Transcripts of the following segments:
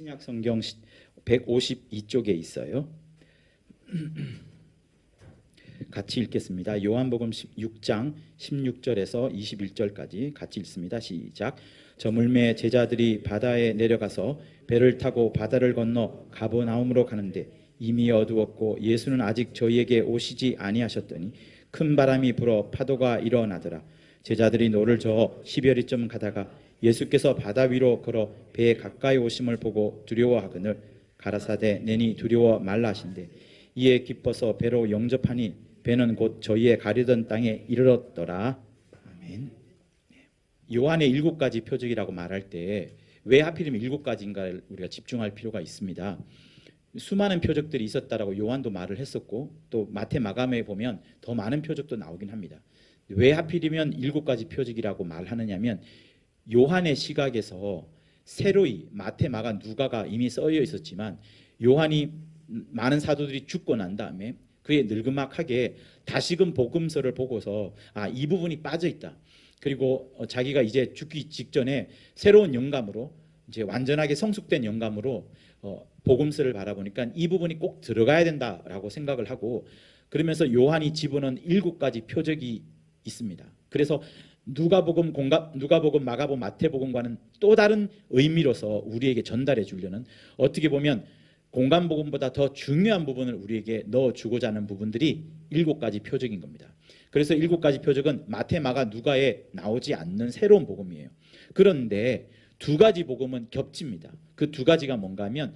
신약 성경 152쪽에 있어요. 같이 읽겠습니다. 요한복음 6장 16절에서 21절까지 같이 읽습니다. 시작. 저물매 제자들이 바다에 내려가서 배를 타고 바다를 건너 가버나움으로 가는데 이미 어두웠고 예수는 아직 저희에게 오시지 아니하셨더니 큰 바람이 불어 파도가 일어나더라. 제자들이 노를 저어 10여리쯤 가다가 예수께서 바다 위로 걸어 배에 가까이 오심을 보고 두려워하거늘 가라사대 내니 두려워 말라 하신대 이에 기뻐서 배로 영접하니 배는 곧 저희의 가려던 땅에 이르렀더라. 아멘. 요한의 7가지 표적이라고 말할 때 왜 하필이면 7가지인가를 우리가 집중할 필요가 있습니다. 수많은 표적들이 있었다라고 요한도 말을 했었고 또 마태 마감에 보면 더 많은 표적도 나오긴 합니다. 왜 하필이면 7가지 표적이라고 말하느냐면 요한의 시각에서 새로이 마태, 마가, 누가가 이미 써여 있었지만 요한이 많은 사도들이 죽고 난 다음에 그의 느그막하게 다시금 복음서를 보고서 이 부분이 빠져 있다. 그리고 자기가 이제 죽기 직전에 새로운 영감으로 이제 완전하게 성숙된 영감으로 복음서를 바라보니까 이 부분이 꼭 들어가야 된다라고 생각을 하고 그러면서 요한이 집어넣은 7가지 표적이 있습니다. 그래서 누가복음, 마가복음, 마태복음과는 또 다른 의미로서 우리에게 전달해 주려는 어떻게 보면 공간복음보다 더 중요한 부분을 우리에게 넣어주고자 하는 부분들이 7가지 표적인 겁니다. 그래서 7가지 표적은 마태, 마가, 누가에 나오지 않는 새로운 복음이에요. 그런데 2가지 복음은 겹칩니다. 그 2가지가 뭔가 하면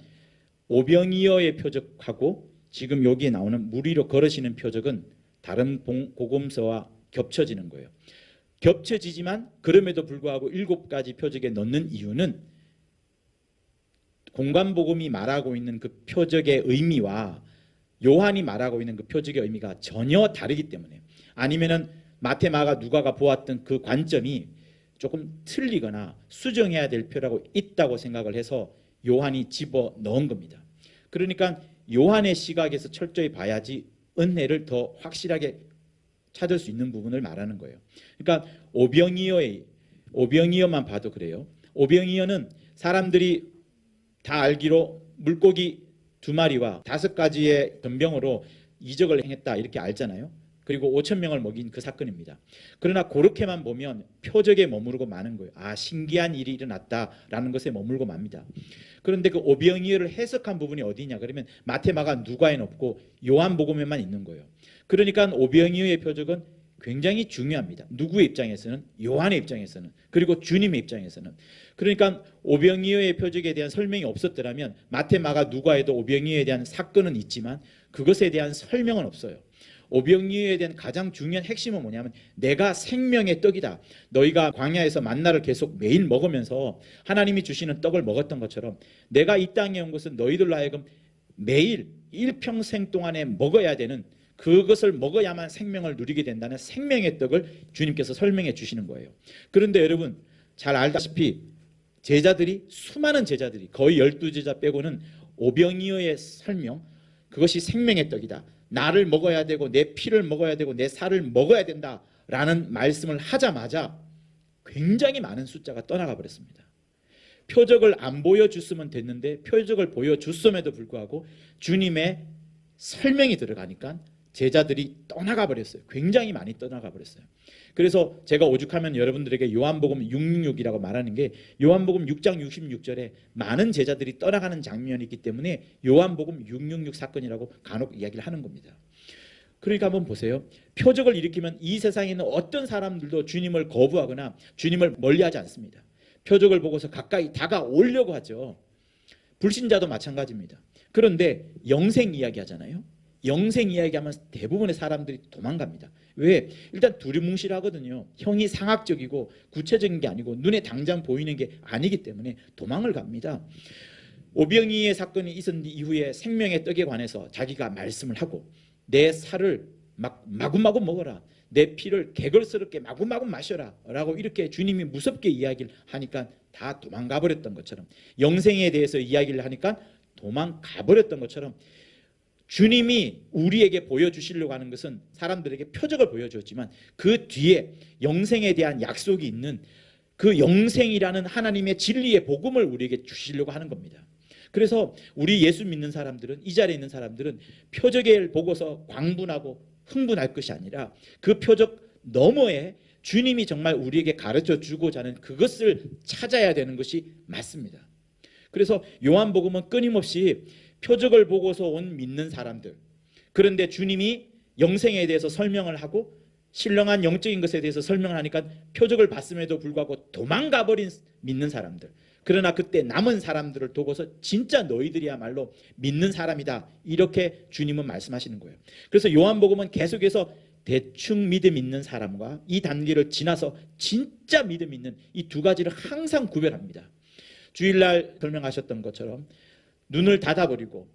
오병이어의 표적하고 지금 여기에 나오는 물 위로 걸으시는 표적은 다른 복음서와 겹쳐지는 거예요. 겹쳐지지만 그럼에도 불구하고 7가지 표적에 넣는 이유는 공간복음이 말하고 있는 그 표적의 의미와 요한이 말하고 있는 그 표적의 의미가 전혀 다르기 때문에 아니면은 마태, 마가, 누가가 보았던 그 관점이 조금 틀리거나 수정해야 될 필요가 있다고 생각을 해서 요한이 집어 넣은 겁니다. 그러니까 요한의 시각에서 철저히 봐야지 은혜를 더 확실하게 찾을 수 있는 부분을 말하는 거예요. 그러니까 오병이어만 봐도 그래요. 오병이어는 사람들이 다 알기로 물고기 2마리와 5가지의 전병으로 이적을 행했다 이렇게 알잖아요. 그리고 5,000명을 먹인 그 사건입니다. 그러나 그렇게만 보면 표적에 머무르고 마는 거예요. 신기한 일이 일어났다라는 것에 머물고 맙니다. 그런데 그 오병이어를 해석한 부분이 어디냐 그러면 마태, 마가, 누가에는 없고 요한복음에만 있는 거예요. 그러니까 오병이어의 표적은 굉장히 중요합니다. 누구의 입장에서는? 요한의 입장에서는. 그리고 주님의 입장에서는. 그러니까 오병이어의 표적에 대한 설명이 없었더라면 마태, 마가, 누가에도 오병이어에 대한 사건은 있지만 그것에 대한 설명은 없어요. 오병이어에 대한 가장 중요한 핵심은 뭐냐면 내가 생명의 떡이다. 너희가 광야에서 만나를 계속 매일 먹으면서 하나님이 주시는 떡을 먹었던 것처럼 내가 이 땅에 온 것은 너희들로 하여금 매일 일평생 동안에 먹어야 되는 그것을 먹어야만 생명을 누리게 된다는 생명의 떡을 주님께서 설명해 주시는 거예요. 그런데 여러분 잘 알다시피 수많은 제자들이 거의 12제자 빼고는 오병이어의 설명 그것이 생명의 떡이다. 나를 먹어야 되고 내 피를 먹어야 되고 내 살을 먹어야 된다라는 말씀을 하자마자 굉장히 많은 숫자가 떠나가 버렸습니다. 표적을 안 보여줬으면 됐는데 표적을 보여줬음에도 불구하고 주님의 설명이 들어가니까 제자들이 떠나가 버렸어요. 굉장히 많이 떠나가 버렸어요. 그래서 제가 오죽하면 여러분들에게 요한복음 666이라고 말하는 게 요한복음 6장 66절에 많은 제자들이 떠나가는 장면이 있기 때문에 요한복음 666 사건이라고 간혹 이야기를 하는 겁니다. 그러니까 한번 보세요. 표적을 일으키면 이 세상에 있는 어떤 사람들도 주님을 거부하거나 주님을 멀리하지 않습니다. 표적을 보고서 가까이 다가오려고 하죠. 불신자도 마찬가지입니다. 그런데 영생 이야기 하잖아요. 영생 이야기하면 대부분의 사람들이 도망갑니다. 왜? 일단 두리뭉실하거든요. 형이 상학적이고 구체적인 게 아니고 눈에 당장 보이는 게 아니기 때문에 도망을 갑니다. 오병이의 사건이 있은 이후에 생명의 떡에 관해서 자기가 말씀을 하고 내 살을 마구마구 먹어라. 내 피를 개걸스럽게 마구마구 마셔라 라고 이렇게 주님이 무섭게 이야기를 하니까 다 도망가 버렸던 것처럼 영생에 대해서 이야기를 하니까 도망가 버렸던 것처럼 주님이 우리에게 보여주시려고 하는 것은 사람들에게 표적을 보여주었지만 그 뒤에 영생에 대한 약속이 있는 그 영생이라는 하나님의 진리의 복음을 우리에게 주시려고 하는 겁니다. 그래서 우리 예수 믿는 사람들은, 이 자리에 있는 사람들은 표적을 보고서 광분하고 흥분할 것이 아니라 그 표적 너머에 주님이 정말 우리에게 가르쳐 주고자 하는 그것을 찾아야 되는 것이 맞습니다. 그래서 요한복음은 끊임없이 표적을 보고서 온 믿는 사람들, 그런데 주님이 영생에 대해서 설명을 하고 신령한 영적인 것에 대해서 설명을 하니까 표적을 봤음에도 불구하고 도망가 버린 믿는 사람들, 그러나 그때 남은 사람들을 두고서 진짜 너희들이야말로 믿는 사람이다, 이렇게 주님은 말씀하시는 거예요. 그래서 요한복음은 계속해서 대충 믿음 있는 사람과 이 단계를 지나서 진짜 믿음 있는 이 두 가지를 항상 구별합니다. 주일날 설명하셨던 것처럼 눈을 닫아버리고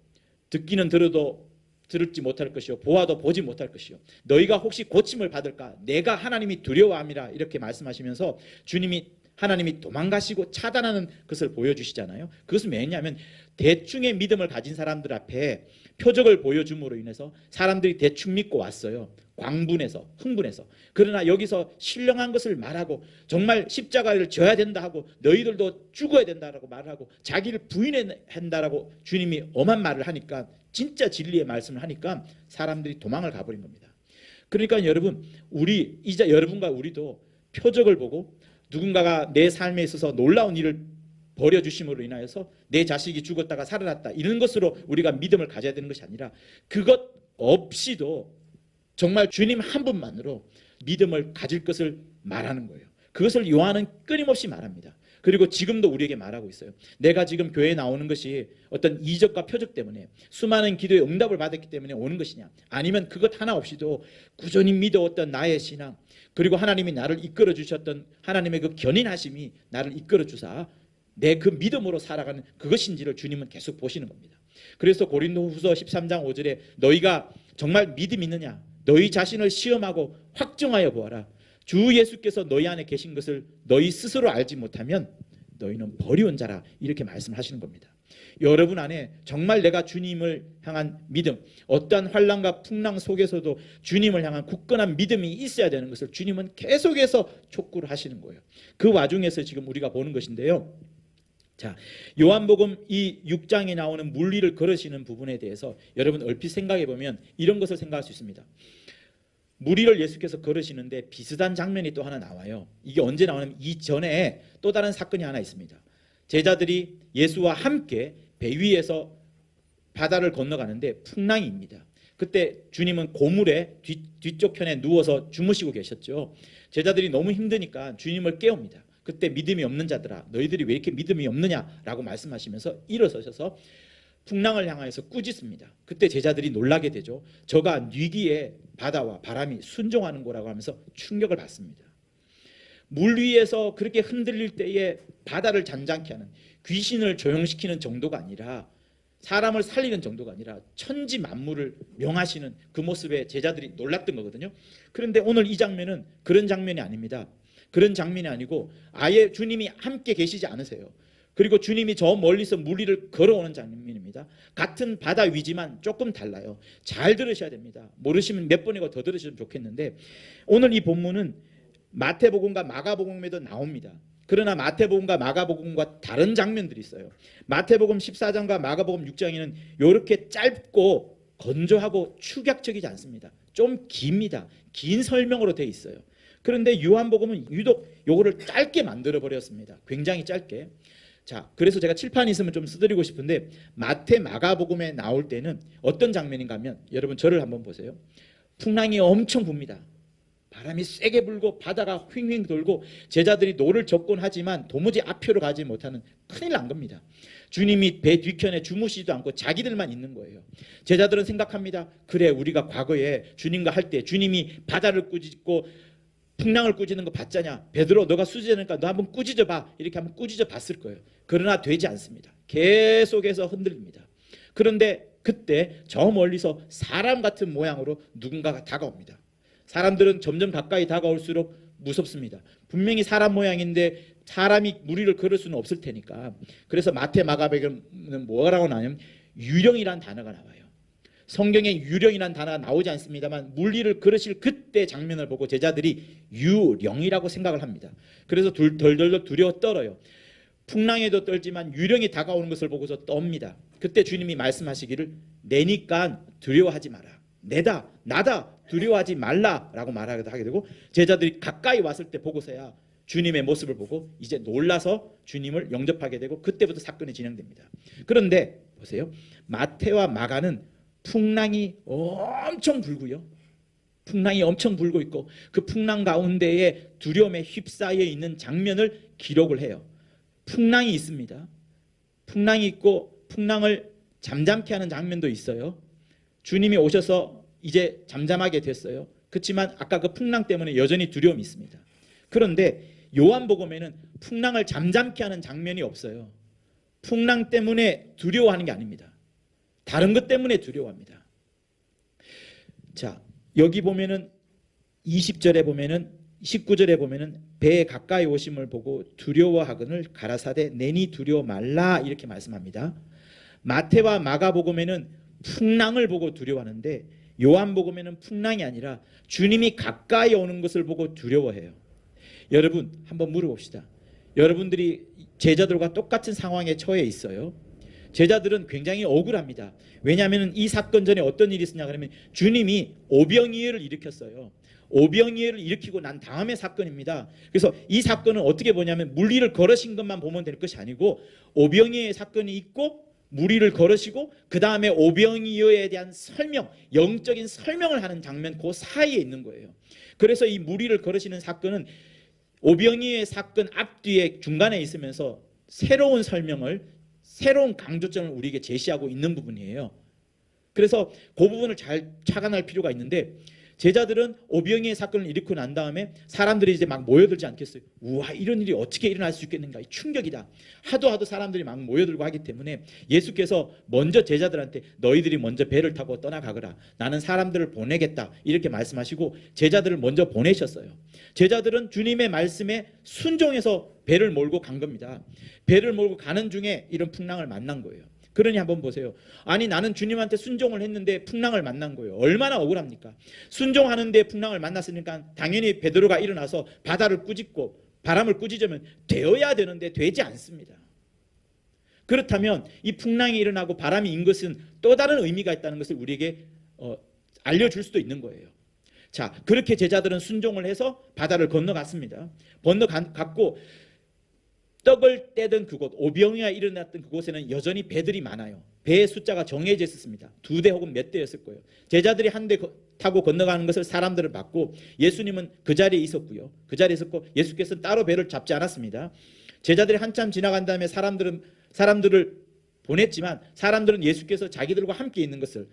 듣기는 들어도 들을지 못할 것이요 보아도 보지 못할 것이요 너희가 혹시 고침을 받을까 내가 하나님이 두려워함이라, 이렇게 말씀하시면서 하나님이 도망가시고 차단하는 것을 보여주시잖아요. 그것은 왜냐하면 대충의 믿음을 가진 사람들 앞에 표적을 보여줌으로 인해서 사람들이 대충 믿고 왔어요. 광분해서, 흥분해서. 그러나 여기서 신령한 것을 말하고 정말 십자가를 져야 된다 하고 너희들도 죽어야 된다라고 말하고 자기를 부인해야 한다라고 주님이 엄한 말을 하니까, 진짜 진리의 말씀을 하니까 사람들이 도망을 가버린 겁니다. 그러니까 여러분, 여러분과 우리도 표적을 보고 누군가가 내 삶에 있어서 놀라운 일을 벌여주심으로 인하여서 내 자식이 죽었다가 살아났다, 이런 것으로 우리가 믿음을 가져야 되는 것이 아니라 그것 없이도 정말 주님 한 분만으로 믿음을 가질 것을 말하는 거예요. 그것을 요한은 끊임없이 말합니다. 그리고 지금도 우리에게 말하고 있어요. 내가 지금 교회에 나오는 것이 어떤 이적과 표적 때문에, 수많은 기도의 응답을 받았기 때문에 오는 것이냐, 아니면 그것 하나 없이도 꾸준히 믿어왔던 나의 신앙, 그리고 하나님이 나를 이끌어 주셨던 하나님의 그 견인하심이 나를 이끌어 주사 내 그 믿음으로 살아가는 그것인지를 주님은 계속 보시는 겁니다. 그래서 고린도후서 13장 5절에 너희가 정말 믿음 있느냐, 너희 자신을 시험하고 확정하여 보아라. 주 예수께서 너희 안에 계신 것을 너희 스스로 알지 못하면 너희는 버리온 자라, 이렇게 말씀하시는 겁니다. 여러분 안에 정말 내가 주님을 향한 믿음, 어떠한 환난과 풍랑 속에서도 주님을 향한 굳건한 믿음이 있어야 되는 것을 주님은 계속해서 촉구를 하시는 거예요. 그 와중에서 지금 우리가 보는 것인데요. 자, 요한복음 이 6장에 나오는 물리를 걸으시는 부분에 대해서 여러분 얼핏 생각해 보면 이런 것을 생각할 수 있습니다. 무리를 예수께서 걸으시는데 비슷한 장면이 또 하나 나와요. 이게 언제 나오냐면 이전에 또 다른 사건이 하나 있습니다. 제자들이 예수와 함께 배 위에서 바다를 건너가는데 풍랑입니다. 그때 주님은 고물의 뒤쪽 편에 누워서 주무시고 계셨죠. 제자들이 너무 힘드니까 주님을 깨웁니다. 그때 믿음이 없는 자들아, 너희들이 왜 이렇게 믿음이 없느냐라고 말씀하시면서 일어서셔서 풍랑을 향하여서 꾸짖습니다. 그때 제자들이 놀라게 되죠. 저가 뉘기에 바다와 바람이 순종하는 거라고 하면서 충격을 받습니다. 물 위에서 그렇게 흔들릴 때에 바다를 잔잔케 하는, 귀신을 조용시키는 정도가 아니라, 사람을 살리는 정도가 아니라 천지 만물을 명하시는 그 모습에 제자들이 놀랐던 거거든요. 그런데 오늘 이 장면은 그런 장면이 아닙니다. 그런 장면이 아니고 아예 주님이 함께 계시지 않으세요. 그리고 주님이 저 멀리서 물 위를 걸어오는 장면입니다. 같은 바다 위지만 조금 달라요. 잘 들으셔야 됩니다. 모르시면 몇 번이고 더 들으시면 좋겠는데, 오늘 이 본문은 마태복음과 마가복음에도 나옵니다. 그러나 마태복음과 마가복음과 다른 장면들이 있어요. 마태복음 14장과 마가복음 6장에는 이렇게 짧고 건조하고 축약적이지 않습니다. 좀 깁니다. 긴 설명으로 되어 있어요. 그런데 요한복음은 유독 요거를 짧게 만들어 버렸습니다. 굉장히 짧게. 자, 그래서 제가 칠판이 있으면 좀 써드리고 싶은데, 마태 마가복음에 나올 때는 어떤 장면인가 하면, 여러분 저를 한번 보세요. 풍랑이 엄청 붑니다. 바람이 세게 불고 바다가 휘잉휘잉 돌고 제자들이 노를 젓곤 하지만 도무지 앞으로 가지 못하는, 큰일 난 겁니다. 주님이 배 뒤편에 주무시지도 않고 자기들만 있는 거예요. 제자들은 생각합니다. 그래, 우리가 과거에 주님과 할 때 주님이 바다를 꾸짖고 풍랑을 꾸짖는 거 봤잖냐. 베드로, 너가 수제니까 너 한번 꾸짖어 봐. 이렇게 한번 꾸짖어 봤을 거예요. 그러나 되지 않습니다. 계속해서 흔들립니다. 그런데 그때 저 멀리서 사람 같은 모양으로 누군가가 다가옵니다. 사람들은 점점 가까이 다가올수록 무섭습니다. 분명히 사람 모양인데 사람이 무리를 걸을 수는 없을 테니까. 그래서 마태 마가복음은 뭐라고 나오냐면 유령이란 단어가 나와요. 성경에 유령이란 단어가 나오지 않습니다만 물리를 걸으실 그때 장면을 보고 제자들이 유령이라고 생각을 합니다. 그래서 덜덜 두려워 떨어요. 풍랑에도 떨지만 유령이 다가오는 것을 보고서 떱니다. 그때 주님이 말씀하시기를 내니까 두려워하지 마라. 내다 나다 두려워하지 말라라고 말하게 되고 제자들이 가까이 왔을 때 보고서야 주님의 모습을 보고 이제 놀라서 주님을 영접하게 되고 그때부터 사건이 진행됩니다. 그런데 보세요. 마태와 마가는 풍랑이 엄청 불고요. 풍랑이 엄청 불고 있고 그 풍랑 가운데에 두려움에 휩싸여 있는 장면을 기록을 해요. 풍랑이 있습니다. 풍랑이 있고 풍랑을 잠잠케 하는 장면도 있어요. 주님이 오셔서 이제 잠잠하게 됐어요. 그렇지만 아까 그 풍랑 때문에 여전히 두려움이 있습니다. 그런데 요한복음에는 풍랑을 잠잠케 하는 장면이 없어요. 풍랑 때문에 두려워하는 게 아닙니다. 다른 것 때문에 두려워합니다. 자, 여기 보면은 20절에 보면은 19절에 보면은 배에 가까이 오심을 보고 두려워하거늘 가라사대 내니 두려워 말라 이렇게 말씀합니다. 마태와 마가복음에는 풍랑을 보고 두려워하는데 요한복음에는 풍랑이 아니라 주님이 가까이 오는 것을 보고 두려워해요. 여러분 한번 물어봅시다. 여러분들이 제자들과 똑같은 상황에 처해 있어요. 제자들은 굉장히 억울합니다. 왜냐하면 이 사건 전에 어떤 일이 있었냐 그러면 주님이 오병이어를 일으켰어요. 오병이어를 일으키고 난 다음의 사건입니다. 그래서 이 사건은 어떻게 보냐면 물리를 걸으신 것만 보면 될 것이 아니고 오병이어의 사건이 있고 무리를 걸으시고 그 다음에 오병이어에 대한 설명, 영적인 설명을 하는 장면 그 사이에 있는 거예요. 그래서 이 무리를 걸으시는 사건은 오병이어의 사건 앞뒤에 중간에 있으면서 새로운 설명을 새로운 강조점을 우리에게 제시하고 있는 부분이에요. 그래서 그 부분을 잘 착안할 필요가 있는데 제자들은 오병이어의 사건을 일으키고 난 다음에 사람들이 이제 막 모여들지 않겠어요. 우와 이런 일이 어떻게 일어날 수 있겠는가 충격이다. 하도 사람들이 막 모여들고 하기 때문에 예수께서 먼저 제자들한테 너희들이 먼저 배를 타고 떠나가거라. 나는 사람들을 보내겠다 이렇게 말씀하시고 제자들을 먼저 보내셨어요. 제자들은 주님의 말씀에 순종해서 배를 몰고 간 겁니다. 배를 몰고 가는 중에 이런 풍랑을 만난 거예요. 그러니 한번 보세요. 아니 나는 주님한테 순종을 했는데 풍랑을 만난 거예요. 얼마나 억울합니까? 순종하는데 풍랑을 만났으니까 당연히 베드로가 일어나서 바다를 꾸짖고 바람을 꾸짖으면 되어야 되는데 되지 않습니다. 그렇다면 이 풍랑이 일어나고 바람이 인 것은 또 다른 의미가 있다는 것을 우리에게 알려줄 수도 있는 거예요. 자, 그렇게 제자들은 순종을 해서 바다를 건너갔습니다. 건너갔고 떡을 떼던 그곳, 오병이어가 일어났던 그곳에는 여전히 배들이 많아요. 배의 숫자가 정해져 있었습니다. 2대 혹은 몇 대였을 거예요. 제자들이 한 대 타고 건너가는 것을 사람들을 봤고 예수님은 그 자리에 있었고요. 그 자리에 있었고 예수께서는 따로 배를 잡지 않았습니다. 제자들이 한참 지나간 다음에 사람들을 보냈지만 사람들은 예수께서 자기들과 함께 있는 것을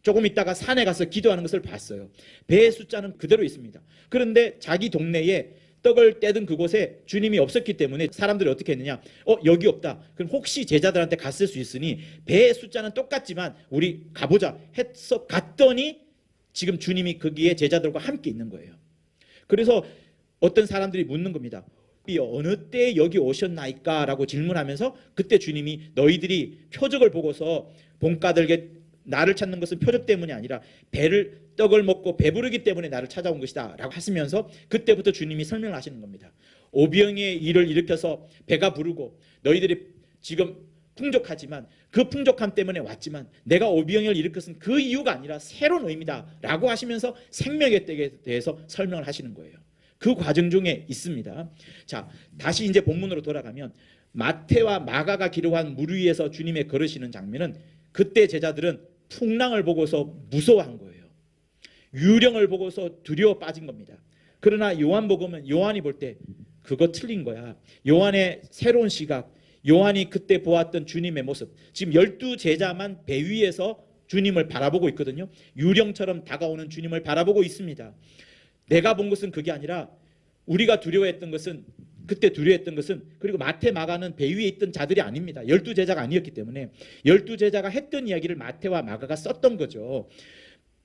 조금 있다가 산에 가서 기도하는 것을 봤어요. 배의 숫자는 그대로 있습니다. 그런데 자기 동네에 떡을 떼던 그곳에 주님이 없었기 때문에 사람들이 어떻게 했느냐 여기 없다. 그럼 혹시 제자들한테 갔을 수 있으니 배의 숫자는 똑같지만 우리 가보자 해서 갔더니 지금 주님이 거기에 제자들과 함께 있는 거예요. 그래서 어떤 사람들이 묻는 겁니다. 어느 때 여기 오셨나이까? 라고 질문하면서 그때 주님이 너희들이 표적을 보고서 본가들에게 나를 찾는 것은 표적 때문이 아니라 떡을 먹고 배부르기 때문에 나를 찾아온 것이다 라고 하시면서 그때부터 주님이 설명을 하시는 겁니다. 오병이어의 일을 일으켜서 배가 부르고 너희들이 지금 풍족하지만 그 풍족함 때문에 왔지만 내가 오병이어를 일으켰은 그 이유가 아니라 새로운 의미다 라고 하시면서 생명의 떡에 대해서 설명을 하시는 거예요. 그 과정 중에 있습니다. 자, 다시 이제 본문으로 돌아가면 마태와 마가가 기록한 물 위에서 주님의 걸으시는 장면은 그때 제자들은 풍랑을 보고서 무서워한 거예요. 유령을 보고서 두려워 빠진 겁니다. 그러나 요한복음은 요한이 볼 때 그거 틀린 거야. 요한의 새로운 시각, 요한이 그때 보았던 주님의 모습. 지금 12제자만 배 위에서 주님을 바라보고 있거든요. 유령처럼 다가오는 주님을 바라보고 있습니다. 내가 본 것은 그게 아니라 우리가 두려워했던 것은 그때 두려워했던 것은 그리고 마태 마가는 배 위에 있던 자들이 아닙니다. 12제자가 아니었기 때문에 12제자가 했던 이야기를 마태와 마가가 썼던 거죠.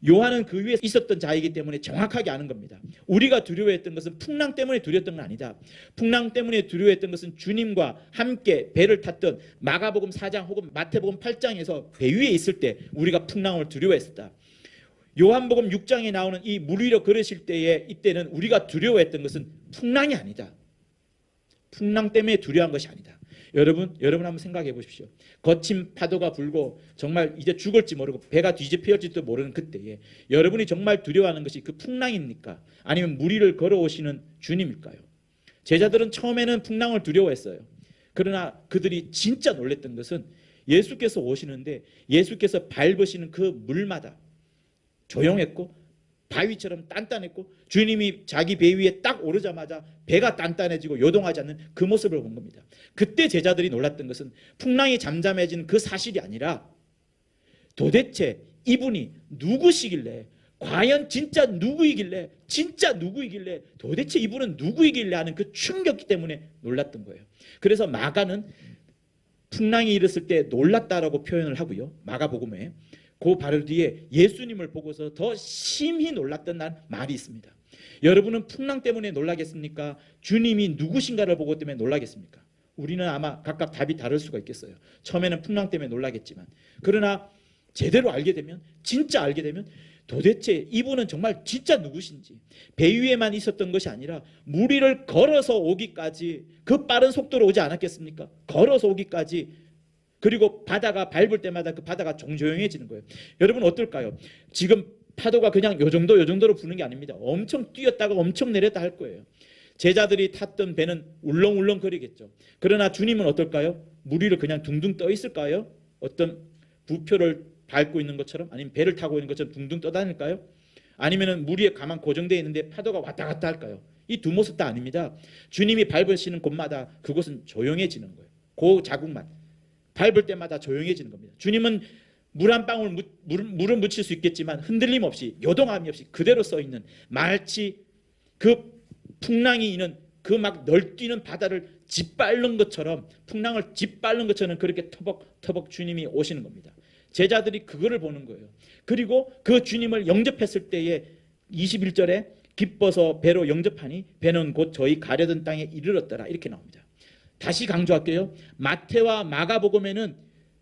요한은 그 위에 있었던 자이기 때문에 정확하게 아는 겁니다. 우리가 두려워했던 것은 풍랑 때문에 두려웠던 건 아니다. 풍랑 때문에 두려워했던 것은 주님과 함께 배를 탔던 마가복음 4장 혹은 마태복음 8장에서 배 위에 있을 때 우리가 풍랑을 두려워했었다. 요한복음 6장에 나오는 이 물 위로 걸으실 때에 이때는 우리가 두려워했던 것은 풍랑이 아니다. 풍랑 때문에 두려워한 것이 아니다. 여러분 한번 생각해 보십시오. 거친 파도가 불고 정말 이제 죽을지 모르고 배가 뒤집혀질지도 모르는 그때에 여러분이 정말 두려워하는 것이 그 풍랑입니까? 아니면 물 위를 걸어오시는 주님일까요? 제자들은 처음에는 풍랑을 두려워했어요. 그러나 그들이 진짜 놀랬던 것은 예수께서 오시는데 예수께서 밟으시는 그 물마다 조용했고 바위처럼 단단했고 주님이 자기 배 위에 딱 오르자마자 배가 단단해지고 요동하지 않는 그 모습을 본 겁니다. 그때 제자들이 놀랐던 것은 풍랑이 잠잠해진 그 사실이 아니라 도대체 이분이 누구시길래, 과연 진짜 누구이길래, 도대체 이분은 누구이길래 하는 그 충격 때문에 놀랐던 거예요. 그래서 마가는 풍랑이 일었을 때 놀랐다라고 표현을 하고요. 마가복음에 그 바로 뒤에 예수님을 보고서 더 심히 놀랐던 말이 있습니다. 여러분은 풍랑 때문에 놀라겠습니까? 주님이 누구신가를 보고 때문에 놀라겠습니까? 우리는 아마 각각 답이 다를 수가 있겠어요. 처음에는 풍랑 때문에 놀라겠지만, 그러나 제대로 알게 되면, 진짜 알게 되면 도대체 이분은 정말 진짜 누구신지, 배 위에만 있었던 것이 아니라 물 위를 걸어서 오기까지, 그 빠른 속도로 오지 않았겠습니까? 걸어서 오기까지, 그리고 바다가 밟을 때마다 그 바다가 조용해지는 거예요. 여러분 어떨까요? 지금 파도가 그냥 요 정도로 부는 게 아닙니다. 엄청 뛰었다가 엄청 내렸다 할 거예요. 제자들이 탔던 배는 울렁울렁 거리겠죠. 그러나 주님은 어떨까요? 물 위를 그냥 둥둥 떠 있을까요? 어떤 부표를 밟고 있는 것처럼, 아니면 배를 타고 있는 것처럼 둥둥 떠다닐까요? 아니면 물 위에 가만 고정되어 있는데 파도가 왔다 갔다 할까요? 이 두 모습 다 아닙니다. 주님이 밟으시는 곳마다 그곳은 조용해지는 거예요. 그 자국만 밟을 때마다 조용해지는 겁니다. 주님은 물 한 방울 물은 묻힐 수 있겠지만 흔들림 없이, 요동함이 없이 그대로 써 있는, 마치 그 풍랑이 있는 그 막 널뛰는 바다를 짓밟는 것처럼, 풍랑을 짓밟는 것처럼 그렇게 터벅터벅 주님이 오시는 겁니다. 제자들이 그거를 보는 거예요. 그리고 그 주님을 영접했을 때에 21절에 기뻐서 배로 영접하니 배는 곧 저희 가려던 땅에 이르렀더라, 이렇게 나옵니다. 다시 강조할게요. 마태와 마가복음에는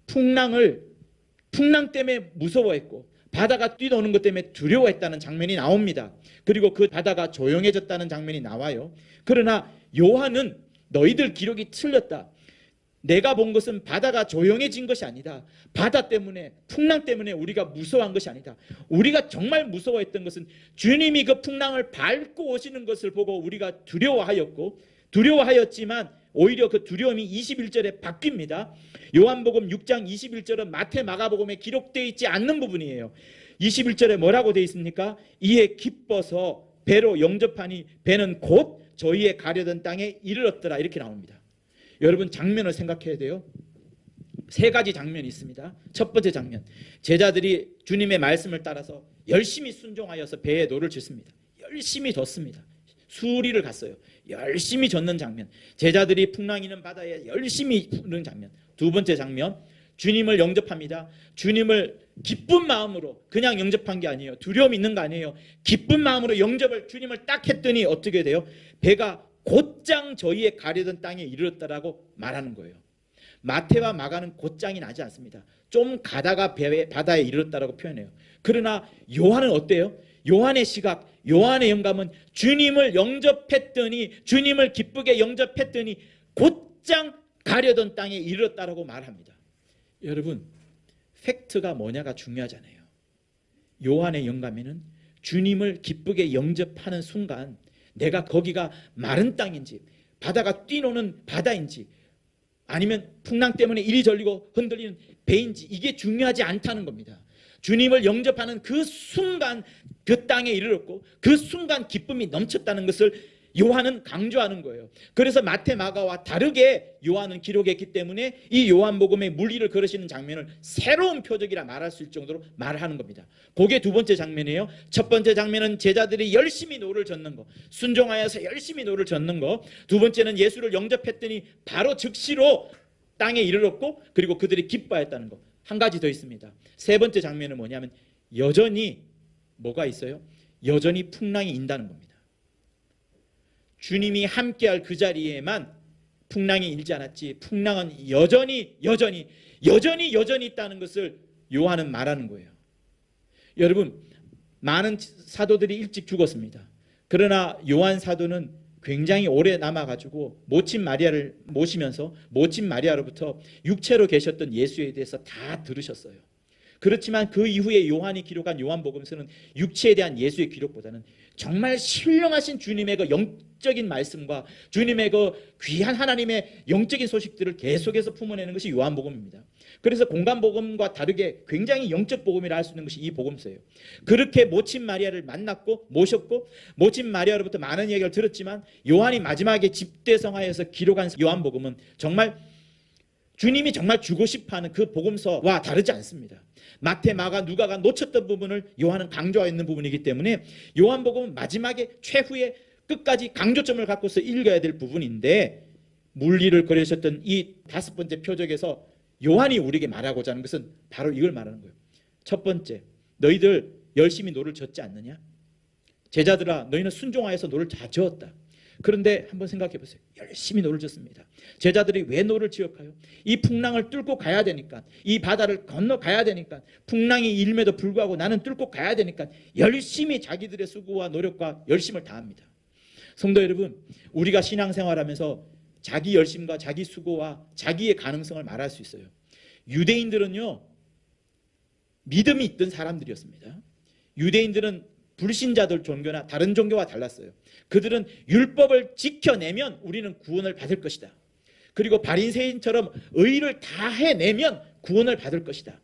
풍랑 때문에 무서워했고 바다가 뛰노는 것 때문에 두려워했다는 장면이 나옵니다. 그리고 그 바다가 조용해졌다는 장면이 나와요. 그러나 요한은 너희들 기록이 틀렸다. 내가 본 것은 바다가 조용해진 것이 아니다. 바다 때문에, 풍랑 때문에 우리가 무서워한 것이 아니다. 우리가 정말 무서워했던 것은 주님이 그 풍랑을 밟고 오시는 것을 보고 우리가 두려워하였지만 오히려 그 두려움이 21절에 바뀝니다. 요한복음 6장 21절은 마태 마가복음에 기록되어 있지 않는 부분이에요. 21절에 뭐라고 되어 있습니까? 이에 기뻐서 배로 영접하니 배는 곧 저희의 가려던 땅에 이르렀더라, 이렇게 나옵니다. 여러분 장면을 생각해야 돼요. 세 가지 장면이 있습니다. 첫 번째 장면, 제자들이 주님의 말씀을 따라서 열심히 순종하여서 배에 노를 젓습니다. 열심히 졌습니다. 수리를 갔어요. 열심히 젓는 장면, 제자들이 풍랑 있는 바다에 열심히 푸는 장면. 두 번째 장면, 주님을 영접합니다. 주님을 기쁜 마음으로 그냥 영접한 게 아니에요. 두려움이 있는 거 아니에요. 기쁜 마음으로 주님을 딱 했더니 어떻게 돼요? 배가 곧장 저희의 가려던 땅에 이르렀다라고 말하는 거예요. 마태와 마가는 곧장이 나지 않습니다. 좀 가다가 바다에 이르렀다라고 표현해요. 그러나 요한은 어때요? 요한의 시각, 요한의 영감은 주님을 영접했더니, 주님을 기쁘게 영접했더니 곧장 가려던 땅에 이르렀다라고 말합니다. 여러분, 팩트가 뭐냐가 중요하잖아요. 요한의 영감에는 주님을 기쁘게 영접하는 순간 내가 거기가 마른 땅인지, 바다가 뛰노는 바다인지, 아니면 풍랑 때문에 이리 저리고 흔들리는 배인지, 이게 중요하지 않다는 겁니다. 주님을 영접하는 그 순간 그 땅에 이르렀고 그 순간 기쁨이 넘쳤다는 것을 요한은 강조하는 거예요. 그래서 마태 마가와 다르게 요한은 기록했기 때문에 이 요한복음의 물 위를 걸으시는 장면을 새로운 표적이라 말할 수 있을 정도로 말하는 겁니다. 그게 두 번째 장면이에요. 첫 번째 장면은 제자들이 열심히 노를 젓는 거, 순종하여서 열심히 노를 젓는 거. 두 번째는 예수를 영접했더니 바로 즉시로 땅에 이르렀고 그리고 그들이 기뻐했다는 거. 한 가지 더 있습니다. 세 번째 장면은 뭐냐면 여전히 뭐가 있어요? 여전히 풍랑이 인다는 겁니다. 주님이 함께할 그 자리에만 풍랑이 일지 않았지, 풍랑은 여전히 있다는 것을 요한은 말하는 거예요. 여러분, 많은 사도들이 일찍 죽었습니다. 그러나 요한 사도는 굉장히 오래 남아가지고 모친 마리아를 모시면서 모친 마리아로부터 육체로 계셨던 예수에 대해서 다 들으셨어요. 그렇지만 그 이후에 요한이 기록한 요한복음서는 육체에 대한 예수의 기록보다는 정말 신령하신 주님의 그 영적인 말씀과 주님의 그 귀한 하나님의 영적인 소식들을 계속해서 품어내는 것이 요한복음입니다. 그래서 공간복음과 다르게 굉장히 영적 복음이라 할 수 있는 것이 이 복음서예요. 그렇게 모친 마리아를 만났고 모셨고 모친 마리아로부터 많은 얘기를 들었지만 요한이 마지막에 집대성하여서 기록한 요한복음은 정말 주님이 정말 주고 싶어하는 그 복음서와 다르지 않습니다. 마태, 마가, 누가가 놓쳤던 부분을 요한은 강조하고 있는 부분이기 때문에 요한복음은 마지막에 최후의 끝까지 강조점을 갖고서 읽어야 될 부분인데, 물리를 그리셨던 이 5번째 표적에서 요한이 우리에게 말하고자 하는 것은 바로 이걸 말하는 거예요. 첫 번째, 너희들 열심히 노를 젓지 않느냐? 제자들아, 너희는 순종하여서 노를 다 저었다. 그런데 한번 생각해 보세요. 열심히 노를 졌습니다. 제자들이 왜 노를 지었까요? 이 풍랑을 뚫고 가야 되니까, 이 바다를 건너 가야 되니까, 풍랑이 일임에도 불구하고 나는 뚫고 가야 되니까 열심히 자기들의 수고와 노력과 열심을 다합니다. 성도 여러분, 우리가 신앙생활하면서 자기 열심과 자기 수고와 자기의 가능성을 말할 수 있어요. 유대인들은요, 믿음이 있던 사람들이었습니다. 유대인들은 불신자들 종교나 다른 종교와 달랐어요. 그들은 율법을 지켜내면 우리는 구원을 받을 것이다. 그리고 바리새인처럼 의를 다 해내면 구원을 받을 것이다.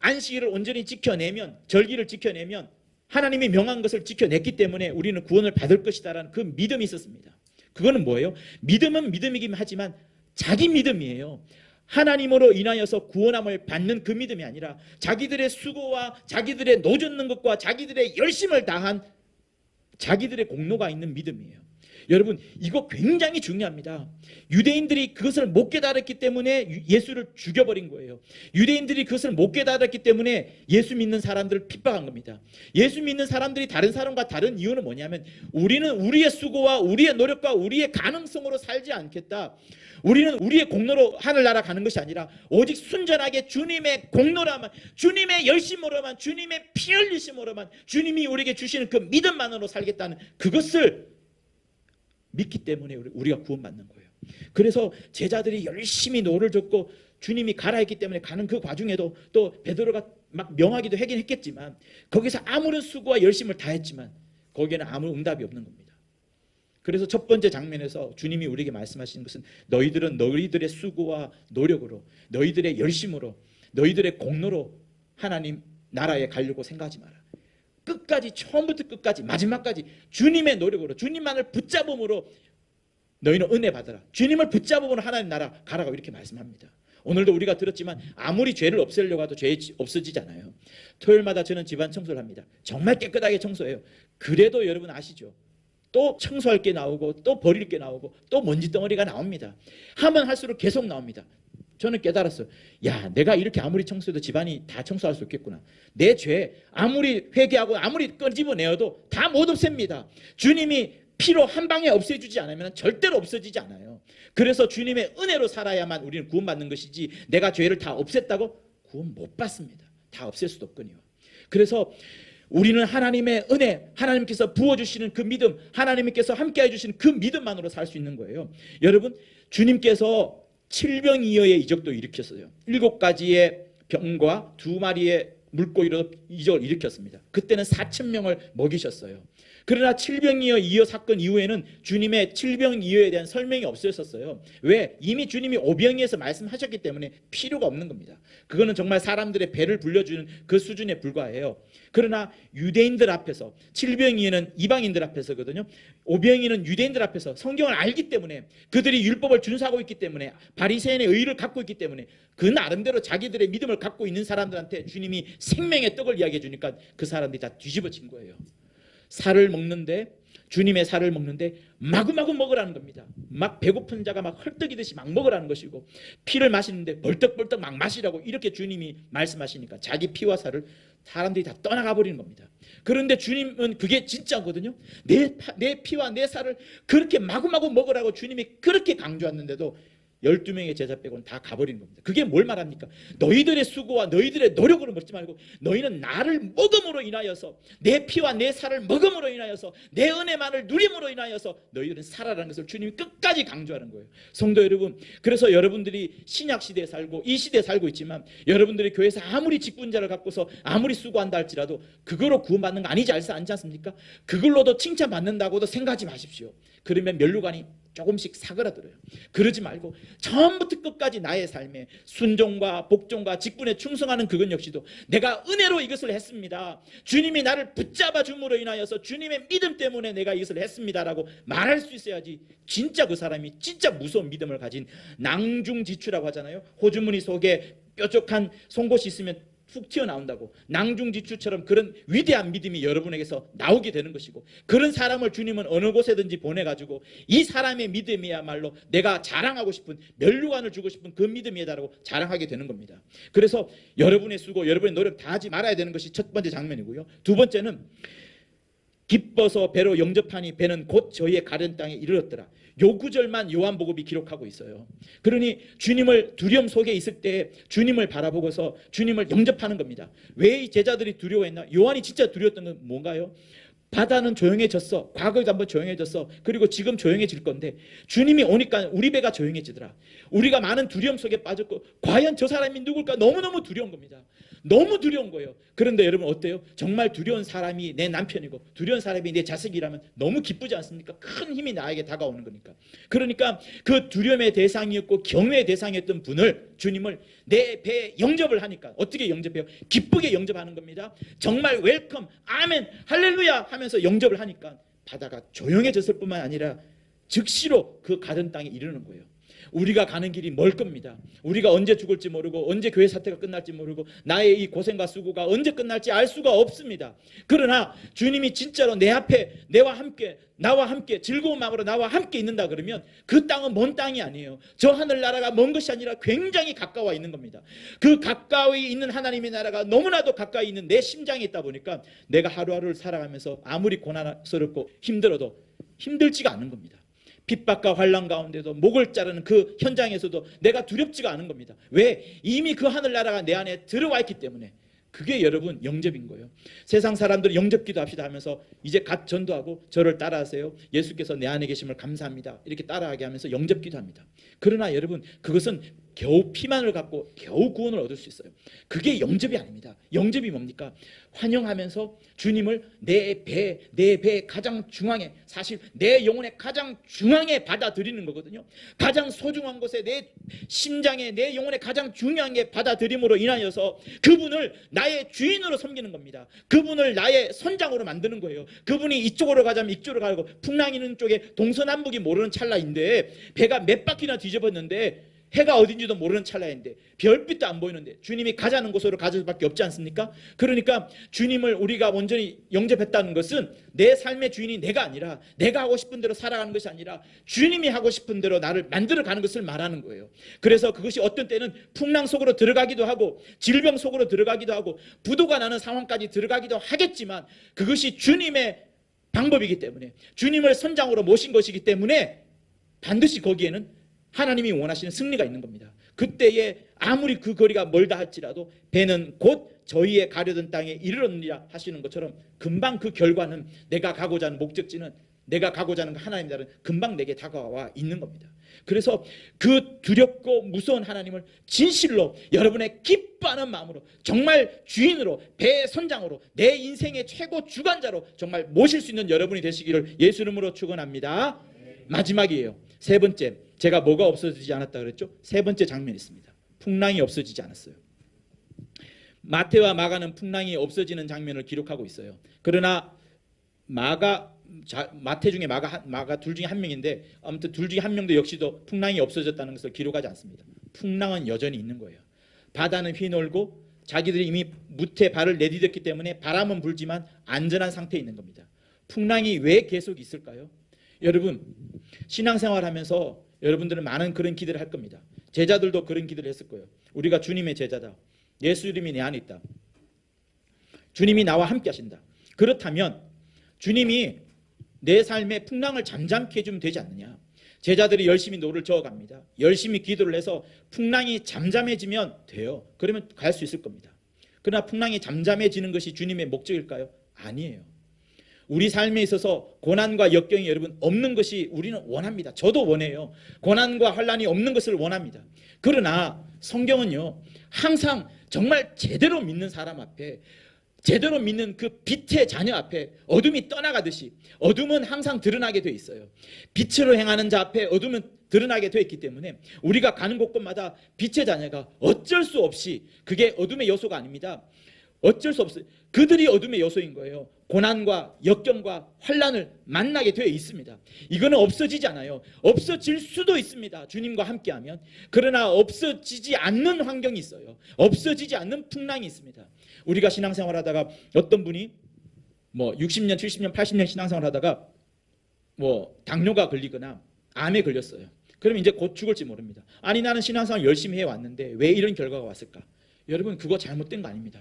안식일을 온전히 지켜내면, 절기를 지켜내면 하나님이 명한 것을 지켜냈기 때문에 우리는 구원을 받을 것이다라는 그 믿음이 있었습니다. 그거는 뭐예요? 믿음은 믿음이긴 하지만 자기 믿음이에요. 하나님으로 인하여서 구원함을 받는 그 믿음이 아니라 자기들의 수고와 자기들의 노젓는 것과 자기들의 열심을 다한 자기들의 공로가 있는 믿음이에요. 여러분, 이거 굉장히 중요합니다. 유대인들이 그것을 못 깨달았기 때문에 예수를 죽여버린 거예요. 유대인들이 그것을 못 깨달았기 때문에 예수 믿는 사람들을 핍박한 겁니다. 예수 믿는 사람들이 다른 사람과 다른 이유는 뭐냐면, 우리는 우리의 수고와 우리의 노력과 우리의 가능성으로 살지 않겠다. 우리는 우리의 공로로 하늘나라 가는 것이 아니라 오직 순전하게 주님의 공로라만, 주님의 열심으로만, 주님의 피 흘리심으로만, 주님이 우리에게 주시는 그 믿음만으로 살겠다는 그것을 믿기 때문에 우리가 구원받는 거예요. 그래서 제자들이 열심히 노를 젓고 주님이 가라 했기 때문에 가는 그 과정에도 또 베드로가 막 명하기도 하긴 했겠지만, 거기서 아무런 수고와 열심을 다했지만 거기에는 아무 응답이 없는 겁니다. 그래서 첫 번째 장면에서 주님이 우리에게 말씀하시는 것은, 너희들은 너희들의 수고와 노력으로, 너희들의 열심으로, 너희들의 공로로 하나님 나라에 가려고 생각하지 마라. 끝까지, 처음부터 끝까지, 마지막까지 주님의 노력으로, 주님만을 붙잡음으로 너희는 은혜 받아라. 주님을 붙잡음으로 하나님 나라 가라고 이렇게 말씀합니다. 오늘도 우리가 들었지만 아무리 죄를 없애려고 해도 죄 없어지잖아요. 토요일마다 저는 집안 청소를 합니다. 정말 깨끗하게 청소해요. 그래도 여러분 아시죠? 또 청소할 게 나오고 또 버릴 게 나오고 또 먼지 덩어리가 나옵니다. 하면 할수록 계속 나옵니다. 저는 깨달았어요. 야, 내가 이렇게 아무리 청소해도 집안이 다 청소할 수 없겠구나. 내 죄 아무리 회개하고 아무리 끄집어내어도 다 못 없앱니다. 주님이 피로 한 방에 없애주지 않으면 절대로 없어지지 않아요. 그래서 주님의 은혜로 살아야만 우리는 구원받는 것이지, 내가 죄를 다 없앴다고 구원 못 받습니다. 다 없앨 수도 없거니와. 그래서 우리는 하나님의 은혜, 하나님께서 부어주시는 그 믿음, 하나님께서 함께 해주시는 그 믿음만으로 살 수 있는 거예요. 여러분, 주님께서 7병2여의 이적도 일으켰어요. 7가지의 병과 2마리의 물고기로 이적을 일으켰습니다. 그때는 4,000명을 먹이셨어요. 그러나 7병2여 사건 이후에는 주님의 7병2여에 대한 설명이 없어졌어요. 왜? 이미 주님이 오병이에서 말씀하셨기 때문에 필요가 없는 겁니다. 그거는 정말 사람들의 배를 불려주는 그 수준에 불과해요. 그러나 유대인들 앞에서, 7병이는 이방인들 앞에서거든요. 오병이는 유대인들 앞에서 성경을 알기 때문에, 그들이 율법을 준수하고 있기 때문에, 바리새인의 의를 갖고 있기 때문에, 그 나름대로 자기들의 믿음을 갖고 있는 사람들한테 주님이 생명의 떡을 이야기해 주니까 그 사람들이 다 뒤집어진 거예요. 살을 먹는데, 주님의 살을 먹는데 마구마구 먹으라는 겁니다. 막 배고픈 자가 막 헐떡이듯이 막 먹으라는 것이고, 피를 마시는데 벌떡벌떡 막 마시라고 이렇게 주님이 말씀하시니까 자기 피와 살을 사람들이 다 떠나가 버리는 겁니다. 그런데 주님은 그게 진짜거든요. 내 피와 내 살을 그렇게 마구마구 먹으라고 주님이 그렇게 강조했는데도 12명의 제자 빼고는 다 가버린 겁니다. 그게 뭘 말합니까? 너희들의 수고와 너희들의 노력으로 먹지 말고 너희는 나를 먹음으로 인하여서, 내 피와 내 살을 먹음으로 인하여서, 내 은혜만을 누림으로 인하여서 너희들은 살아라는 것을 주님이 끝까지 강조하는 거예요. 성도 여러분, 그래서 여러분들이 신약시대에 살고 이 시대에 살고 있지만 여러분들이 교회에서 아무리 직분자를 갖고서 아무리 수고한다 할지라도 그거로 구원받는 거 아니지 않습니까? 그걸로도 칭찬받는다고도 생각하지 마십시오. 그러면 면류관이 조금씩 사그라들어요. 그러지 말고 처음부터 끝까지 나의 삶에 순종과 복종과 직분에 충성하는 그것 역시도 내가 은혜로 이것을 했습니다, 주님이 나를 붙잡아 줌으로 인하여서 주님의 믿음 때문에 내가 이것을 했습니다라고 말할 수 있어야지 진짜 그 사람이 진짜 무서운 믿음을 가진 낭중지추라고 하잖아요. 호주머니 속에 뾰족한 송곳이 있으면 훅 튀어나온다고, 낭중지추처럼 그런 위대한 믿음이 여러분에게서 나오게 되는 것이고, 그런 사람을 주님은 어느 곳에든지 보내가지고 이 사람의 믿음이야말로 내가 자랑하고 싶은, 면류관을 주고 싶은 그 믿음이다라고 자랑하게 되는 겁니다. 그래서 여러분의 수고, 여러분의 노력 다 하지 말아야 되는 것이 첫 번째 장면이고요. 두 번째는 기뻐서 배로 영접하니 배는 곧 저희의 가련 땅에 이르렀더라. 요 구절만 요한복음이 기록하고 있어요. 그러니 주님을 두려움 속에 있을 때 주님을 바라보고서 주님을 영접하는 겁니다. 왜 이 제자들이 두려워했나? 요한이 진짜 두려웠던 건 뭔가요? 바다는 조용해졌어. 과거에도 한번 조용해졌어. 그리고 지금 조용해질 건데 주님이 오니까 우리 배가 조용해지더라. 우리가 많은 두려움 속에 빠졌고 과연 저 사람이 누굴까 너무너무 두려운 겁니다. 너무 두려운 거예요. 그런데 여러분 어때요? 정말 두려운 사람이 내 남편이고 두려운 사람이 내 자식이라면 너무 기쁘지 않습니까? 큰 힘이 나에게 다가오는 거니까. 그러니까 그 두려움의 대상이었고 경외의 대상이었던 분을, 주님을 내 배에 영접을 하니까 어떻게 영접해요? 기쁘게 영접하는 겁니다. 정말 웰컴, 아멘, 할렐루야 하면서 영접을 하니까 바다가 조용해졌을 뿐만 아니라 즉시로 그 가던 땅에 이르는 거예요. 우리가 가는 길이 멀 겁니다. 우리가 언제 죽을지 모르고 언제 교회 사태가 끝날지 모르고 나의 이 고생과 수고가 언제 끝날지 알 수가 없습니다. 그러나 주님이 진짜로 내 앞에 나와 함께 즐거운 마음으로 나와 함께 있는다 그러면 그 땅은 먼 땅이 아니에요. 저 하늘나라가 먼 것이 아니라 굉장히 가까워 있는 겁니다. 그 가까이 있는 하나님의 나라가 너무나도 가까이 있는 내 심장에 있다 보니까 내가 하루하루를 살아가면서 아무리 고난스럽고 힘들어도 힘들지가 않은 겁니다. 핍박과 환난 가운데도 목을 자르는 그 현장에서도 내가 두렵지가 않은 겁니다. 왜? 이미 그 하늘나라가 내 안에 들어와 있기 때문에. 그게 여러분 영접인 거예요. 세상 사람들은 영접기도 합시다 하면서 이제 갓 전도하고 저를 따라하세요, 예수께서 내 안에 계심을 감사합니다, 이렇게 따라하게 하면서 영접기도 합니다. 그러나 여러분 그것은 겨우 피만을 갖고 겨우 구원을 얻을 수 있어요. 그게 영접이 아닙니다. 영접이 뭡니까? 환영하면서 주님을 내 배 가장 중앙에, 사실 내 영혼의 가장 중앙에 받아들이는 거거든요. 가장 소중한 곳에, 내 심장에, 내 영혼의 가장 중요한 게 받아들임으로 인하여서 그분을 나의 주인으로 섬기는 겁니다. 그분을 나의 선장으로 만드는 거예요. 그분이 이쪽으로 가자면 이쪽으로 가고 풍랑이 있는 쪽에 동서남북이 모르는 찰나인데 배가 몇 바퀴나 뒤집었는데 해가 어딘지도 모르는 찰나인데 별빛도 안 보이는데 주님이 가자는 곳으로 가질 수밖에 없지 않습니까? 그러니까 주님을 우리가 온전히 영접했다는 것은 내 삶의 주인이 내가 아니라, 내가 하고 싶은 대로 살아가는 것이 아니라 주님이 하고 싶은 대로 나를 만들어가는 것을 말하는 거예요. 그래서 그것이 어떤 때는 풍랑 속으로 들어가기도 하고 질병 속으로 들어가기도 하고 부도가 나는 상황까지 들어가기도 하겠지만 그것이 주님의 방법이기 때문에, 주님을 선장으로 모신 것이기 때문에 반드시 거기에는 하나님이 원하시는 승리가 있는 겁니다. 그때에 아무리 그 거리가 멀다 할지라도 배는 곧 저희의 가려던 땅에 이르렀느니라 하시는 것처럼 금방 그 결과는, 내가 가고자 하는 목적지는, 내가 가고자 하는 하나님 나라는 금방 내게 다가와 있는 겁니다. 그래서 그 두렵고 무서운 하나님을 진실로 여러분의 기뻐하는 마음으로, 정말 주인으로, 배의 선장으로, 내 인생의 최고 주관자로 정말 모실 수 있는 여러분이 되시기를 예수 이름으로 축원합니다. 마지막이에요. 세 번째, 제가 뭐가 없어지지 않았다 그랬죠? 세 번째 장면이 있습니다. 풍랑이 없어지지 않았어요. 마태와 마가는 풍랑이 없어지는 장면을 기록하고 있어요. 그러나 마태 중에 마가 둘 중에 한 명인데 아무튼 둘 중에 한 명도 역시도 풍랑이 없어졌다는 것을 기록하지 않습니다. 풍랑은 여전히 있는 거예요. 바다는 휘놀고 자기들이 이미 무태 발을 내디뎠기 때문에 바람은 불지만 안전한 상태에 있는 겁니다. 풍랑이 왜 계속 있을까요? 여러분 신앙생활하면서 여러분들은 많은 그런 기도를 할 겁니다. 제자들도 그런 기도를 했을 거예요. 우리가 주님의 제자다. 예수 이름이 내 안에 있다. 주님이 나와 함께 하신다. 그렇다면 주님이 내 삶에 풍랑을 잠잠케 해주면 되지 않느냐. 제자들이 열심히 노를 저어갑니다. 열심히 기도를 해서 풍랑이 잠잠해지면 돼요. 그러면 갈 수 있을 겁니다. 그러나 풍랑이 잠잠해지는 것이 주님의 목적일까요? 아니에요. 우리 삶에 있어서 고난과 역경이 여러분 없는 것이 우리는 원합니다. 저도 원해요. 고난과 환난이 없는 것을 원합니다. 그러나 성경은요, 항상 정말 제대로 믿는 사람 앞에, 제대로 믿는 그 빛의 자녀 앞에 어둠이 떠나가듯이 어둠은 항상 드러나게 돼 있어요. 빛으로 행하는 자 앞에 어둠은 드러나게 돼 있기 때문에 우리가 가는 곳곳마다 빛의 자녀가 어쩔 수 없이, 그게 어둠의 요소가 아닙니다. 어쩔 수 없어요. 그들이 어둠의 요소인 거예요. 고난과 역경과 환난을 만나게 되어 있습니다. 이거는 없어지지 않아요. 없어질 수도 있습니다. 주님과 함께하면. 그러나 없어지지 않는 환경이 있어요. 없어지지 않는 풍랑이 있습니다. 우리가 신앙생활 하다가 어떤 분이 60년, 70년, 80년 신앙생활 하다가 당뇨가 걸리거나 암에 걸렸어요. 그러면 이제 곧 죽을지 모릅니다. 아니, 나는 신앙생활 열심히 해왔는데 왜 이런 결과가 왔을까? 여러분, 그거 잘못된 거 아닙니다.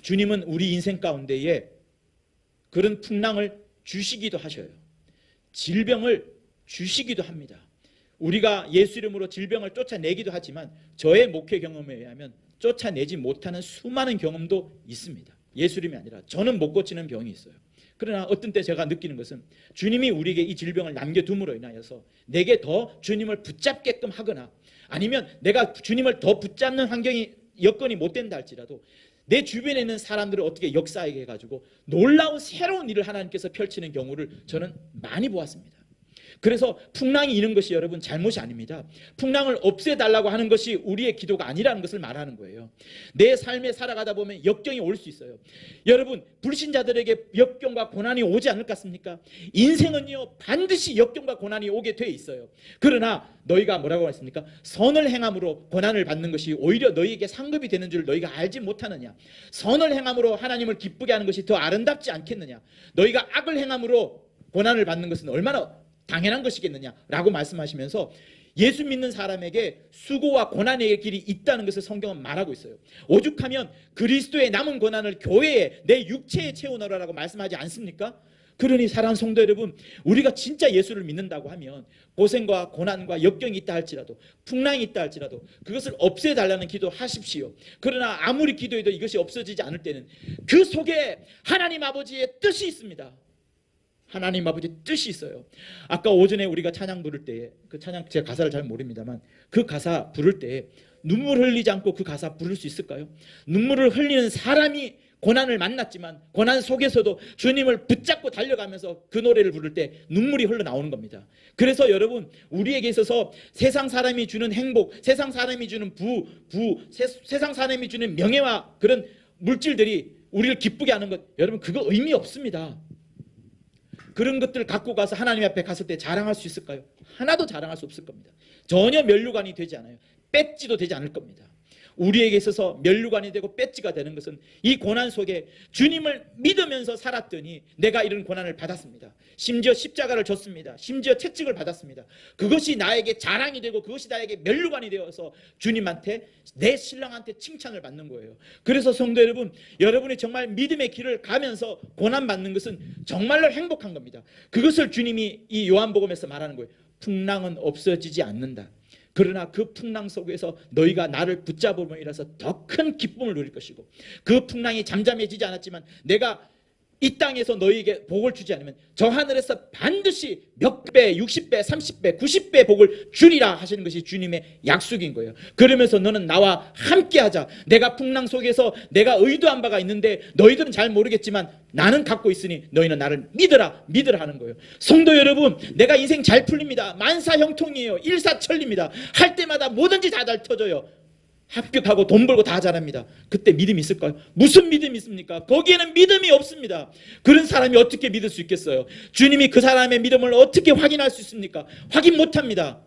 주님은 우리 인생 가운데에 그런 풍랑을 주시기도 하셔요. 질병을 주시기도 합니다. 우리가 예수 이름으로 질병을 쫓아내기도 하지만 저의 목회 경험에 의하면 쫓아내지 못하는 수많은 경험도 있습니다. 예수 이름이 아니라 저는 못 고치는 병이 있어요. 그러나 어떤 때 제가 느끼는 것은 주님이 우리에게 이 질병을 남겨둠으로 인하여서 내게 더 주님을 붙잡게끔 하거나, 아니면 내가 주님을 더 붙잡는 환경이, 여건이 못 된다 할지라도 내 주변에 있는 사람들을 어떻게 역사하게 해가지고 놀라운 새로운 일을 하나님께서 펼치는 경우를 저는 많이 보았습니다. 그래서 풍랑이 이런 것이 여러분 잘못이 아닙니다. 풍랑을 없애달라고 하는 것이 우리의 기도가 아니라는 것을 말하는 거예요. 내 삶에 살아가다 보면 역경이 올 수 있어요. 여러분, 불신자들에게 역경과 고난이 오지 않을 것 같습니까? 인생은요, 반드시 역경과 고난이 오게 돼 있어요. 그러나 너희가 뭐라고 했습니까? 선을 행함으로 고난을 받는 것이 오히려 너희에게 상급이 되는 줄 너희가 알지 못하느냐? 선을 행함으로 하나님을 기쁘게 하는 것이 더 아름답지 않겠느냐? 너희가 악을 행함으로 고난을 받는 것은 얼마나 당연한 것이겠느냐라고 말씀하시면서 예수 믿는 사람에게 수고와 고난의 길이 있다는 것을 성경은 말하고 있어요. 오죽하면 그리스도의 남은 고난을 교회에, 내 육체에 채워넣으라고 말씀하지 않습니까? 그러니 사랑하는 성도 여러분, 우리가 진짜 예수를 믿는다고 하면 고생과 고난과 역경이 있다 할지라도, 풍랑이 있다 할지라도 그것을 없애달라는 기도하십시오. 그러나 아무리 기도해도 이것이 없어지지 않을 때는 그 속에 하나님 아버지의 뜻이 있습니다. 하나님 아버지의 뜻이 있어요. 아까 오전에 우리가 찬양 부를 때에, 그 찬양 제가 가사를 잘 모릅니다만 그 가사 부를 때에 눈물 흘리지 않고 그 가사 부를 수 있을까요? 눈물을 흘리는 사람이 고난을 만났지만 고난 속에서도 주님을 붙잡고 달려가면서 그 노래를 부를 때 눈물이 흘러나오는 겁니다. 그래서 여러분, 우리에게 있어서 세상 사람이 주는 행복, 세상 사람이 주는 세상 사람이 주는 명예와 그런 물질들이 우리를 기쁘게 하는 것, 여러분, 그거 의미 없습니다. 그런 것들 갖고 가서 하나님 앞에 갔을 때 자랑할 수 있을까요? 하나도 자랑할 수 없을 겁니다. 전혀 면류관이 되지 않아요. 배지도 되지 않을 겁니다. 우리에게 있어서 면류관이 되고 배지가 되는 것은 이 고난 속에 주님을 믿으면서 살았더니 내가 이런 고난을 받았습니다. 심지어 십자가를 졌습니다. 심지어 채찍을 받았습니다. 그것이 나에게 자랑이 되고 그것이 나에게 면류관이 되어서 주님한테, 내 신랑한테 칭찬을 받는 거예요. 그래서 성도 여러분, 여러분이 정말 믿음의 길을 가면서 고난 받는 것은 정말로 행복한 겁니다. 그것을 주님이 이 요한복음에서 말하는 거예요. 풍랑은 없어지지 않는다. 그러나 그 풍랑 속에서 너희가 나를 붙잡음이라서 더 큰 기쁨을 누릴 것이고, 그 풍랑이 잠잠해지지 않았지만 내가 이 땅에서 너희에게 복을 주지 않으면 저 하늘에서 반드시 몇 배, 60배, 30배, 90배 복을 주리라 하시는 것이 주님의 약속인 거예요. 그러면서 너는 나와 함께하자. 내가 풍랑 속에서 내가 의도한 바가 있는데 너희들은 잘 모르겠지만 나는 갖고 있으니 너희는 나를 믿으라 하는 거예요. 성도 여러분, 내가 인생 잘 풀립니다. 만사형통이에요. 일사천리입니다. 할 때마다 뭐든지 다 잘 터져요. 합격하고 돈 벌고 다 잘합니다. 그때 믿음이 있을까요? 무슨 믿음이 있습니까? 거기에는 믿음이 없습니다. 그런 사람이 어떻게 믿을 수 있겠어요? 주님이 그 사람의 믿음을 어떻게 확인할 수 있습니까? 확인 못합니다.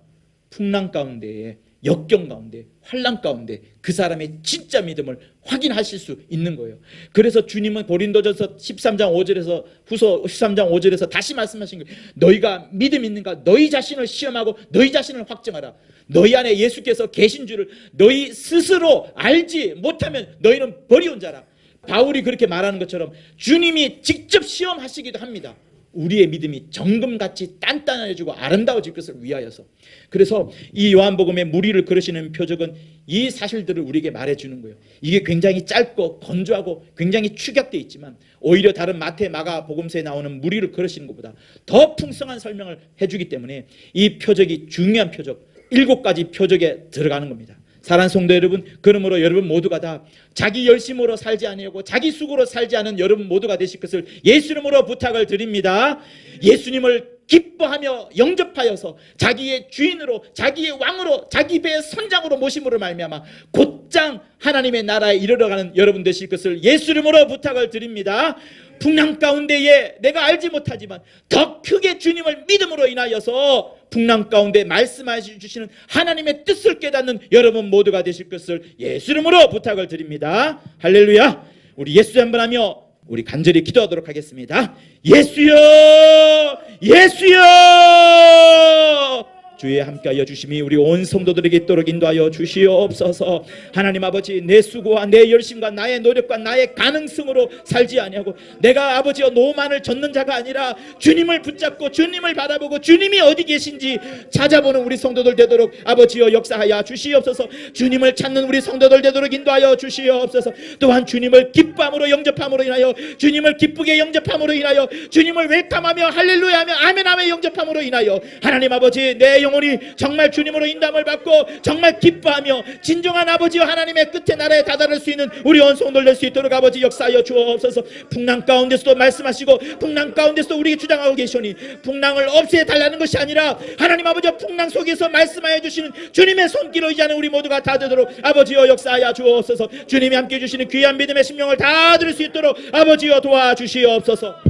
풍랑 가운데에, 역경 가운데, 환난 가운데 그 사람의 진짜 믿음을 확인하실 수 있는 거예요. 그래서 주님은 고린도전서 13장 5절에서 후서 13장 5절에서 다시 말씀하신 거예요. 너희가 믿음 있는가? 너희 자신을 시험하고 너희 자신을 확증하라. 너희 안에 예수께서 계신 줄을 너희 스스로 알지 못하면 너희는 버리온 자라. 바울이 그렇게 말하는 것처럼 주님이 직접 시험하시기도 합니다. 우리의 믿음이 정금같이 단단해지고 아름다워질 것을 위하여서. 그래서 이 요한복음의 무리를 그르시는 표적은 이 사실들을 우리에게 말해주는 거예요. 이게 굉장히 짧고 건조하고 굉장히 축약되어 있지만 오히려 다른 마태, 마가 복음서에 나오는 무리를 그르시는 것보다 더 풍성한 설명을 해주기 때문에 이 표적이 중요한 표적, 7가지 표적에 들어가는 겁니다. 사랑하는 성도 여러분, 그러므로 여러분 모두가 다 자기 열심으로 살지 아니하고 자기 수고로 살지 않은 여러분 모두가 되실 것을 예수 이름으로 부탁을 드립니다. 예수님을 기뻐하며 영접하여서 자기의 주인으로, 자기의 왕으로, 자기 배의 선장으로 모심으로 말미암아 곧장 하나님의 나라에 이르러가는 여러분 되실 것을 예수 이름으로 부탁을 드립니다. 풍랑 가운데에 내가 알지 못하지만 더 크게 주님을 믿음으로 인하여서 풍랑 가운데 말씀하시 주시는 하나님의 뜻을 깨닫는 여러분 모두가 되실 것을 예수 이름으로 부탁을 드립니다. 할렐루야. 우리 예수 한번 하며 우리 간절히 기도하도록 하겠습니다. 예수여, 예수여, 주의 함께하여 주심이 우리 온 성도들에게 있도록 인도하여 주시옵소서. 하나님 아버지, 내 수고와 내 열심과 나의 노력과 나의 가능성으로 살지 아니하고 내가 아버지여 노만을 젓는 자가 아니라 주님을 붙잡고 주님을 바라보고 주님이 어디 계신지 찾아보는 우리 성도들 되도록 아버지여 역사하여 주시옵소서. 주님을 찾는 우리 성도들 되도록 인도하여 주시옵소서. 또한 주님을 기쁨으로 영접함으로 인하여, 주님을 기쁘게 영접함으로 인하여, 주님을 웰컴하며 할렐루야 하며 아멘하며 영접함으로 인하여 하나님 아버지, 내 영혼이 정말 주님으로 인도함을 받고 정말 기뻐하며 진정한 아버지와 하나님의 끝에 나라에 다다를 수 있는 우리 온 성도들 될 수 있도록 아버지 역사하여 주옵소서. 풍랑 가운데서도 말씀하시고 풍랑 가운데서도 우리에게 주장하고 계시니 풍랑을 없애달라는 것이 아니라 하나님 아버지 풍랑 속에서 말씀하여 주시는 주님의 손길을 의지하는 우리 모두가 다 되도록 아버지여 역사하여 주옵소서. 주님이 함께해 주시는 귀한 믿음의 심령을 다 드릴 수 있도록 아버지여 도와주시옵소서.